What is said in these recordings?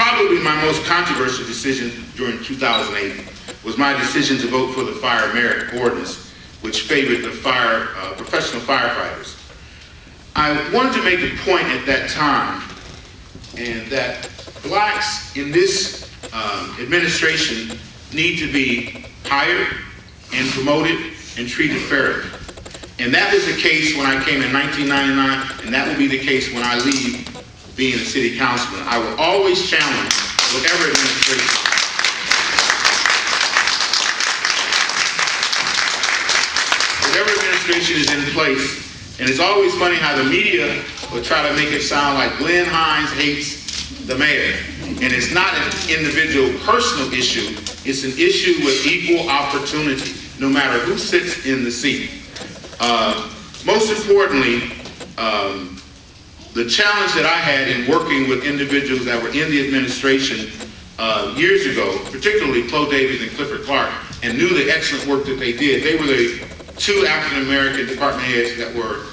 Probably my most controversial decision during 2008 was my decision to vote for the Fire Merit Ordinance, which favored the professional firefighters. I wanted to make a point at that time, and that blacks in this administration need to be hired and promoted and treated fairly. And that was the case when I came in 1999, and that will be the case when I leave being a city councilman. I will always challenge whatever administration. Whatever administration is in place. And it's always funny how the media will try to make it sound like Glynn Hines hates the mayor. And it's not an individual personal issue, it's an issue with equal opportunity, no matter who sits in the seat. Most importantly, the challenge that I had in working with individuals that were in the administration years ago, particularly Chloe Davies and Clifford Clark, and knew the excellent work that they did. They were the two African-American department heads that were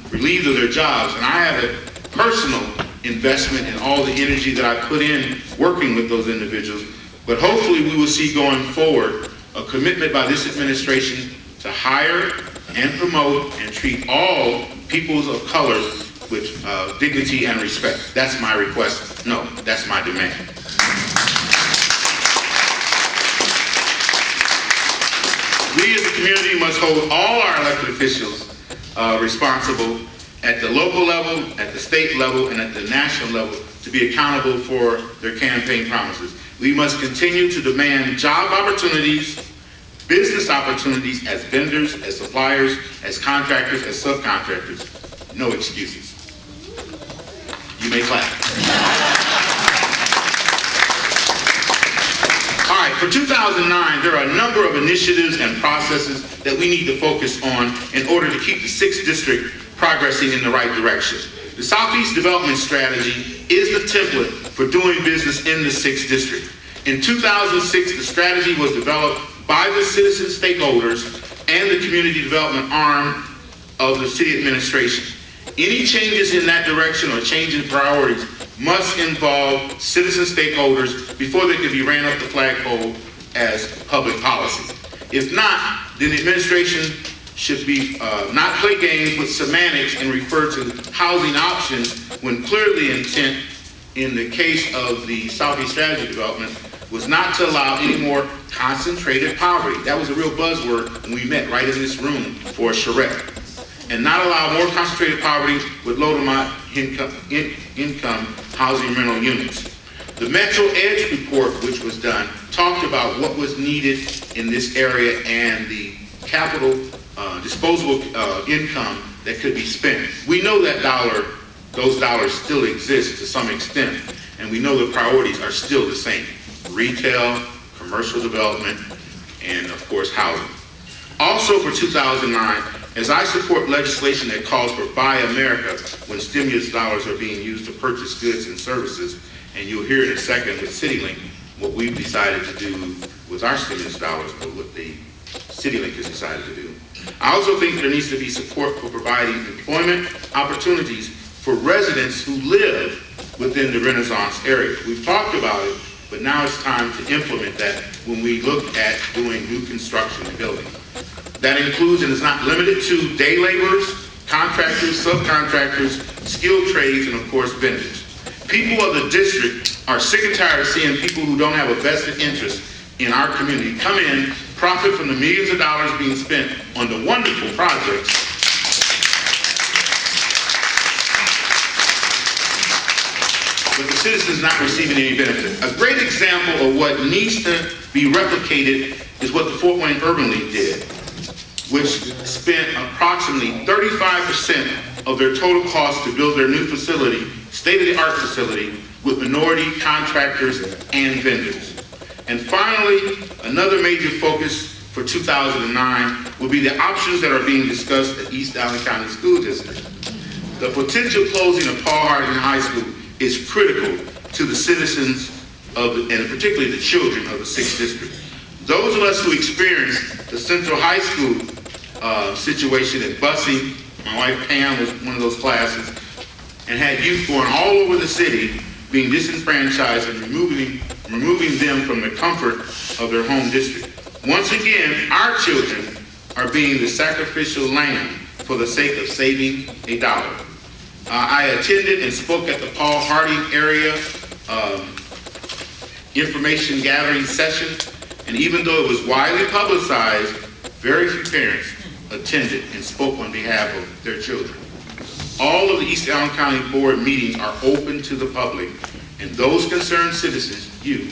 relieved of their jobs, and I had a personal investment in all the energy that I put in working with those individuals. But hopefully we will see going forward a commitment by this administration to hire and promote and treat all peoples of color with dignity and respect. That's my request. No, that's my demand. We as a community must hold all our elected officials responsible at the local level, at the state level, and at the national level to be accountable for their campaign promises. We must continue to demand job opportunities, business opportunities as vendors, as suppliers, as contractors, as subcontractors. No excuses. You may clap. All right, for 2009, there are a number of initiatives and processes that we need to focus on in order to keep the 6th District progressing in the right direction. The Southeast Development Strategy is the template for doing business in the 6th District. In 2006, the strategy was developed by the citizen stakeholders and the community development arm of the city administration. Any changes in that direction or change in priorities must involve citizen stakeholders before they can be ran up the flagpole as public policy. If not, then the administration should be not play games with semantics and refer to housing options when clearly the intent in the case of the Southeast Strategy Development was not to allow any more concentrated poverty. That was a real buzzword when we met right in this room for a charrette. And not allow more concentrated poverty with low to moderate income housing rental units. The Metro Edge report, which was done, talked about what was needed in this area and the capital disposable income that could be spent. We know that those dollars still exist to some extent, and we know the priorities are still the same: retail, commercial development, and of course housing. Also for 2009, as I support legislation that calls for Buy America when stimulus dollars are being used to purchase goods and services, and you'll hear in a second with CityLink what we've decided to do with our stimulus dollars, or what the CityLink has decided to do. I also think there needs to be support for providing employment opportunities for residents who live within the Renaissance area. We've talked about it, but now it's time to implement that when we look at doing new construction and building. That includes and is not limited to day laborers, contractors, subcontractors, skilled trades, and of course vendors. People of the district are sick and tired of seeing people who don't have a vested interest in our community come in, profit from the millions of dollars being spent on the wonderful projects, but the citizens not receiving any benefit. A great example of what needs to be replicated is what the Fort Wayne Urban League did, which spent approximately 35% of their total cost to build their new facility, state-of-the-art facility, with minority contractors and vendors. And finally, another major focus for 2009 will be the options that are being discussed at East Allen County School District. The potential closing of Paul Harding High School is critical to the citizens and particularly the children of the 6th District. Those of us who experienced the Central High School situation at busing, my wife Pam was one of those classes, and had youth going all over the city, being disenfranchised and removing them from the comfort of their home district. Once again, our children are being the sacrificial lamb for the sake of saving a dollar. I attended and spoke at the Paul Harding area information gathering session, and even though it was widely publicized, very few parents attended and spoke on behalf of their children. All of the East Allen County Board meetings are open to the public, and those concerned citizens, you,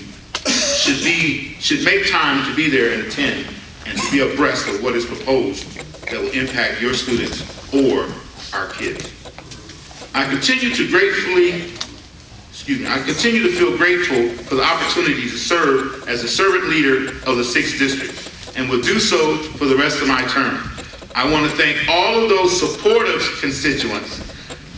should make time to be there and attend and to be abreast of what is proposed that will impact your students or our kids. I continue to feel grateful for the opportunity to serve as a servant leader of the 6th District, and will do so for the rest of my term. I want to thank all of those supportive constituents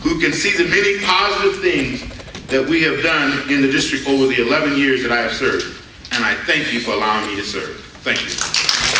who can see the many positive things that we have done in the district over the 11 years that I have served. And I thank you for allowing me to serve. Thank you.